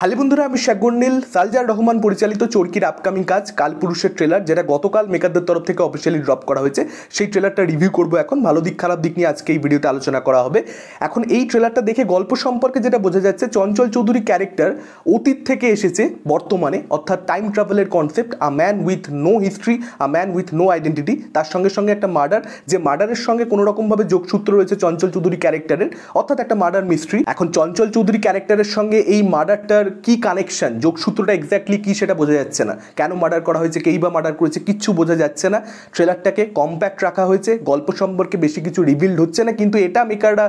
Hello বন্ধুরা, আমি শেখগন্ডিল। সালজার রহমান পরিচালিত চরকির আপকামিং কাজ কালপুরুষের ট্রেলার, যেটা গতকাল মেকারদের তরফ থেকে অফিসিয়ালি ড্রপ করা হয়েছে, সেই ট্রেলারটা রিভিউ করব। এখন ভালো দিক খারাপ দিক নিয়ে আজকে এই ভিডিওতে আলোচনা করা হবে। এখন এই ট্রেলারটা দেখে গল্প সম্পর্কে যেটা বোঝা যাচ্ছে, চঞ্চল চৌধুরী ক্যারেক্টার অতীত থেকে এসেছে বর্তমানে, অর্থাৎ টাইম ট্রাভেলের concept, a man with no history, a man with no identity, তার সঙ্গে সঙ্গে একটা মার্ডার, যে মার্ডারের সঙ্গে কোনো রকমভাবে যোগসূত্র রয়েছে চঞ্চল চৌধুরী ক্যারেক্টারের, অর্থাৎ একটা মার্ডার মিস্ট্রি। এখন চঞ্চল চৌধুরী ক্যারেক্টারের সঙ্গে এই মার্ডারটার কি কানেকশন, যোগসূত্রটা এক্স্যাক্টলি কি সেটা বোঝা যাচ্ছে না। কেন মার্ডার করা হয়েছে, কেই বা মার্ডার করেছে, কিচ্ছু বোঝা যাচ্ছে না। ট্রেলারটাকে কম্প্যাক্ট রাখা হয়েছে, গল্প সম্পর্কে বেশি কিছু রিভিলড হচ্ছে না, কিন্তু এটা মেকাররা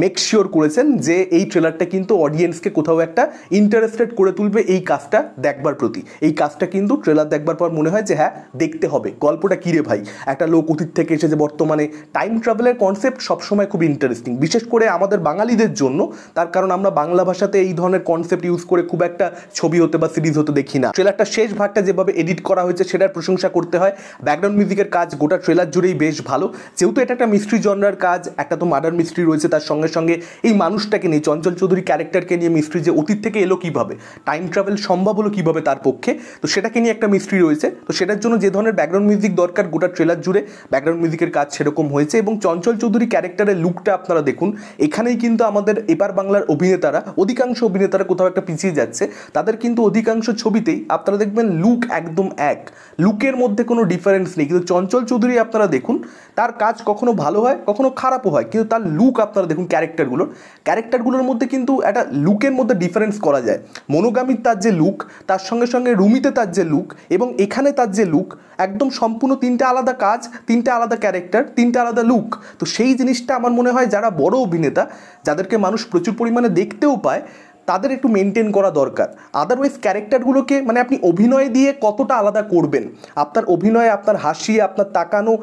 মেক শিওর করেছেন যে এই ট্রেলারটা কিন্তু অডিয়েন্সকে কোথাও একটা ইন্টারেস্টেড করে তুলবে এই কাজটা দেখবার প্রতি। এই কাজটা কিন্তু ট্রেলার দেখবার পর মনে হয় যে হ্যাঁ, দেখতে হবে। গল্পটা কী রে ভাই, একটা লোক অতীত থেকে এসে যে বর্তমানে, টাইম ট্রাভেলের কনসেপ্ট সবসময় খুব ইন্টারেস্টিং, বিশেষ করে আমাদের বাঙালিদের জন্য। তার কারণ আমরা বাংলা ভাষাতে এই ধরনের কনসেপ্ট ইউজ করে খুব একটা ছবি হতে বা সিরিজ হতে দেখি না। ট্রেলারটা শেষ ভাগটা যেভাবে এডিট করা হয়েছে সেটার প্রশংসা করতে হয়। ব্যাকগ্রাউন্ড মিউজিকের কাজ গোটা ট্রেলার জুড়েই বেশ ভালো, যেহেতু এটা একটা মিস্ট্রি জনরার কাজ, একটা তো মার্ডার মিস্ট্রি রয়েছে, তার সঙ্গে সঙ্গে এই মানুষটাকে নিয়ে, চঞ্চল চৌধুরী ক্যারেক্টারকে নিয়ে মিস্ট্রি, যে অতীত থেকে এলো কীভাবে, টাইম ট্রাভেল সম্ভব হলো কীভাবে তার পক্ষে, তো সেটাকে নিয়ে একটা মিস্ট্রি রয়েছে। তো সেটার জন্য যে ধরনের ব্যাকগ্রাউন্ড মিউজিক দরকার, গোটা ট্রেলার জুড়ে ব্যাকগ্রাউন্ড মিউজিকের কাজ সেরকম হয়েছে। এবং চঞ্চল চৌধুরী ক্যারেক্টারের লুকটা আপনারা দেখুন, এখানেই কিন্তু আমাদের এপার বাংলার অভিনেতারা, অধিকাংশ অভিনেতারা কোথাও একটা পিছিয়ে যাচ্ছে। তাদের কিন্তু অধিকাংশ ছবিতেই আপনারা দেখবেন লুক একদম এক, লুকের মধ্যে কোনো ডিফারেন্স নেই। কিন্তু চঞ্চল চৌধুরী আপনারা দেখুন, তার কাজ কখনো ভালো হয় কখনো খারাপও হয়, কিন্তু তার লুক আপনারা দেখুন, ক্যারেক্টারগুলোর মধ্যে কিন্তু একটা লুকের মধ্যে ডিফারেন্স করা যায়। মনোগামীর তার যে লুক, তার সঙ্গে সঙ্গে রুমিতে তার যে লুক, এবং এখানে তার যে লুক, একদম সম্পূর্ণ তিনটা আলাদা কাজ, তিনটা আলাদা ক্যারেক্টার, তিনটা আলাদা লুক। তো সেই জিনিসটা আমার মনে হয় যারা বড় অভিনেতা, যাদেরকে মানুষ প্রচুর পরিমাণে দেখতেও পায়, তাদের একটু মেনটেন করা দরকার। আদারওয়াইজ ক্যারেক্টারগুলোকে মানে আপনি অভিনয় দিয়ে কতটা আলাদা করবেন, আপনার অভিনয়, আপনার হাসি, আপনার তাকানো,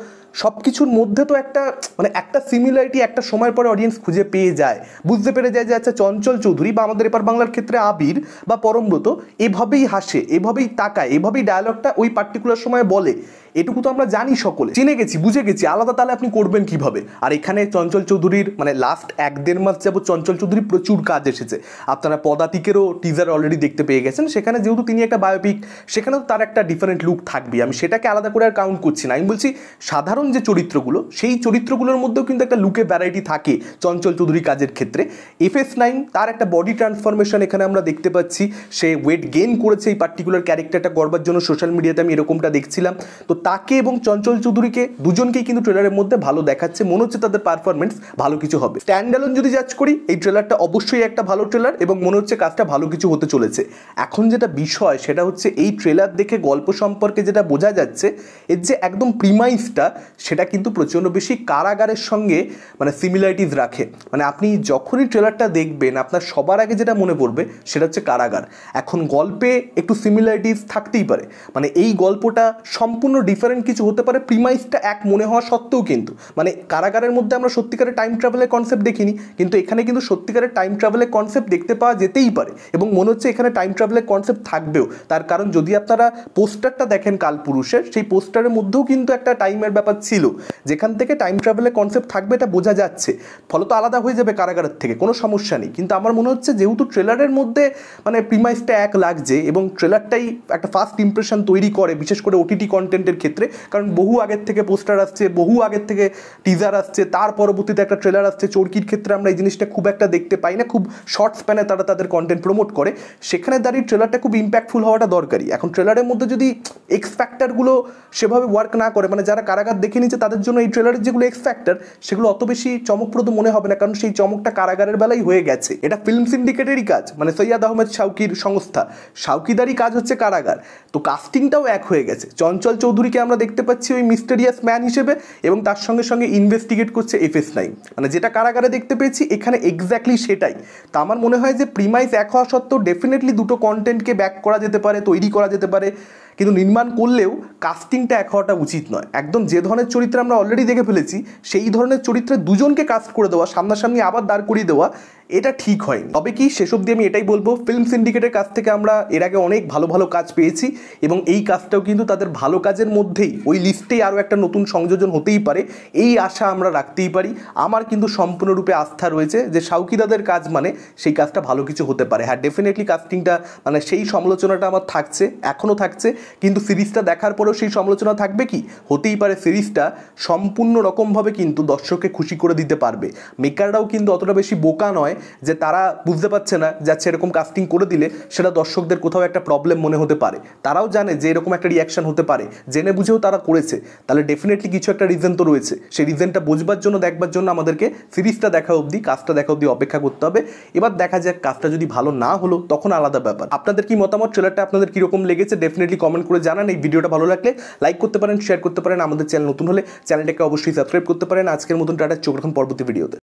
সব কিছুর মধ্যে তো একটা মানে একটা সিমিলারিটি একটা সময়ের পরে অডিয়েন্স খুঁজে পেয়ে যায়, বুঝতে পেরে যায় যে আচ্ছা চঞ্চল চৌধুরী বা আমাদের এপার বাংলার ক্ষেত্রে আবির বা পরমব্রত এভাবেই হাসে, এভাবেই তাকায়, এভাবেই ডায়লগটা ওই পার্টিকুলার সময়ে বলে। এটুকু তো আমরা জানি, সকলে চিনে গেছি, বুঝে গেছি। আলাদা তাহলে আপনি করবেন কিভাবে? আর এখানে চঞ্চল চৌধুরীর মানে লাস্ট 1-1.5 মাস যাবত চঞ্চল চৌধুরী প্রচুর কাজ এসেছে। আপনারা পদাতিকেরও টিজার অলরেডি দেখতে পেয়ে গেছেন। সেখানে যেহেতু তিনি একটা বায়োপিক, সেখানেও তার একটা ডিফারেন্ট লুক থাকবে। আমি সেটাকে আলাদা করে আর কাউন্ট করছি না। আমি বলছি সাধারণ যে চরিত্রগুলো, সেই চরিত্রগুলোর মধ্যেও কিন্তু একটা লুকে ভ্যারাইটি থাকে চঞ্চল চৌধুরী কাজের ক্ষেত্রে। FS9 তার একটা বডি ট্রান্সফরমেশন এখানে আমরা দেখতে পাচ্ছি। সে ওয়েট গেইন করেছে এই পার্টিকুলার ক্যারেক্টারটা করবার জন্য। সোশ্যাল মিডিয়াতে আমি এরকমটা দেখছিলাম। তো তাকে এবং চঞ্চল চৌধুরীকে দুজনকেই কিন্তু ট্রেলারের মধ্যে ভালো দেখাচ্ছে, মনে হচ্ছে তাদের পারফরমেন্স ভালো কিছু হবে। স্ট্যান্ডঅ্যালোন যদি জাজ করি, এই ট্রেলারটা অবশ্যই একটা ভালো ট্রেলার এবং মনে হচ্ছে কাজটা ভালো কিছু হতে চলেছে। এখন যেটা বিষয় সেটা হচ্ছে এই ট্রেলার দেখে গল্প সম্পর্কে যেটা বোঝা যাচ্ছে, এর যে একদম প্রিমাইসটা, সেটা কিন্তু প্রচণ্ড বেশি কারাগারের সঙ্গে মানে সিমিলারিটিস রাখে। মানে আপনি যখনই ট্রেলারটা দেখবেন, আপনার সবার আগে যেটা মনে পড়বে সেটা হচ্ছে কারাগার। এখন গল্পে একটু সিমিলারিটিস থাকতেই পারে, মানে এই গল্পটা সম্পূর্ণ ডিফারেন্ট কিছু হতে পারে, প্রিমাইসটা এক মনে হওয়া সত্ত্বেও। কিন্তু মানে কারাগারের মধ্যে আমরা সত্যিকারের টাইম ট্রাভেলের কনসেপ্ট দেখিনি, কিন্তু এখানে কিন্তু সত্যিকারের টাইম ট্রাভেলের কনসেপ্ট দেখতে পাওয়া যেতেই পারে, এবং মনে হচ্ছে এখানে টাইম ট্রাভেলের কনসেপ্ট থাকবেও। তার কারণ যদি আপনারা পোস্টারটা দেখেন কালপুরুষের, সেই পোস্টারের মধ্যেও কিন্তু একটা টাইমের ব্যাপার ছিল, যেখান থেকে টাইম ট্রাভেলের কনসেপ্ট থাকবে এটা বোঝা যাচ্ছে। ফলত আলাদা হয়ে যাবে কারাগারের থেকে, কোনো সমস্যা নেই। কিন্তু আমার মনে হচ্ছে যেহেতু ট্রেলারের মধ্যে মানে প্রিমাইসটা এক লাগছে, এবং ট্রেলারটাই একটা ফার্স্ট ইমপ্রেশন তৈরি করে, বিশেষ করে OTT কন্টেন্টের ক্ষেত্রে, কারণ বহু আগের থেকে পোস্টার আসছে, বহু আগের থেকে টিজার আসছে, তার পরবর্তীতে একটা ট্রেলার আসছে। চরকির ক্ষেত্রে আমরা এই জিনিসটা খুব একটা দেখতে পাই না, খুব শর্ট স্প্যানে তারা তাদের কন্টেন্ট প্রমোট করে। সেখানে দাঁড়িয়ে ট্রেলারটা খুব ইম্প্যাক্টফুল হওয়াটা দরকারি। এখন ট্রেলারের মধ্যে যদি এক্স ফ্যাক্টরগুলো সেভাবে ওয়ার্ক না করে, মানে যারা কারাগার দেখে নিচ্ছে তাদের জন্য এই ট্রেলারের যেগুলো এক্স ফ্যাক্টর, সেগুলো অত বেশি চমকপ্রদ মনে হবে না, কারণ সেই চমকটা কারাগারের বেলায় হয়ে গেছে। এটা ফিল্ম সিন্ডিকেটেরই কাজ, মানে সৈয়দ আহমেদ শাউকির সংস্থা, শাউকিদারি কাজ হচ্ছে কারাগার। তো কাস্টিংটাও এক হয়ে গেছে। চঞ্চল চৌধুরীকে আমরা দেখতে পাচ্ছি ওই মিস্টেরিয়াস ম্যান হিসেবে, এবং তার সঙ্গে সঙ্গে ইনভেস্টিগেট করছে FS9, মানে যেটা কারাগারে দেখতে পেয়েছি এখানে এক্স্যাক্টলি সেটাই। তা আমার মনে হয় যে প্রিমাইস এক হওয়া সত্ত্বেও ডেফিনেটলি দুটো কন্টেন্টকে ব্যাক করা যেতে পারে, তৈরি করা যেতে পারে, কিন্তু নির্মাণ করলেও কাস্টিংটা এক হওয়াটা উচিত নয়। একদম যে ধরনের চরিত্র আমরা অলরেডি দেখে ফেলেছি, সেই ধরনের চরিত্রে দুজনকে কাস্ট করে দেওয়া, সামনাসামনি আবার দাঁড় করিয়ে দেওয়া, এটা ঠিক হয়নি। তবে কি শেষ অবধি আমি এটাই বলবো, ফিল্ম সিন্ডিকেটের কাছ থেকে আমরা এর আগে অনেক ভালো ভালো কাজ পেয়েছি এবং এই কাজটাও কিন্তু তাদের ভালো কাজের মধ্যেই ওই লিস্টেই আরও একটা নতুন সংযোজন হতেই পারে, এই আশা আমরা রাখতেই পারি। আমার কিন্তু সম্পূর্ণরূপে আস্থা রয়েছে যে শাউকিদাদের কাজ মানে সেই কাজটা ভালো কিছু হতে পারে। হ্যাঁ, ডেফিনেটলি কাস্টিংটা মানে সেই সমালোচনাটা আমার থাকছে, এখনও থাকছে, কিন্তু সিরিজটা দেখার পরেও সেই সমালোচনা থাকবে কি, হতেই পারে সিরিজটা সম্পূর্ণ রকমভাবে কিন্তু দর্শককে খুশি করে দিতে পারবে। মেকাররাও কিন্তু অতটা বেশি বোকা নয় যে তারা বুঝতে পারছে না যে আচ্ছা এরকম কাস্টিং করে দিলে সেটা দর্শকদের কোথাও একটা প্রবলেম মনে হতে পারে। তারাও জানে যে এরকম একটা রিয়াকশন হতে পারে, জেনে বুঝেও তারা করেছে, তাহলে ডেফিনেটলি কিছু একটা রিজন তো রয়েছে। সেই রিজনটা বুঝবার জন্য, দেখবার জন্য আমাদেরকে সিরিজটা দেখা অবধি, কাজটা দেখা অবধি অপেক্ষা করতে হবে। এবার দেখা যাক, কাজটা যদি ভালো না হলো তখন আলাদা ব্যাপার। আপনাদের কি মতামত, ট্রেলারটা আপনাদের কীরকম লেগেছে ডেফিনেটলি কমেন্ট করে জানান। এই ভিডিওটা ভালো লাগলে লাইক করতে পারেন, শেয়ার করতে পারেন। আমাদের চ্যানেল নতুন হলে চ্যানেলটাকে অবশ্যই সাবস্ক্রাইব করতে পারেন। আজকের মতন টাটা, চোখ রাখুন পরবর্তী ভিডিওতে।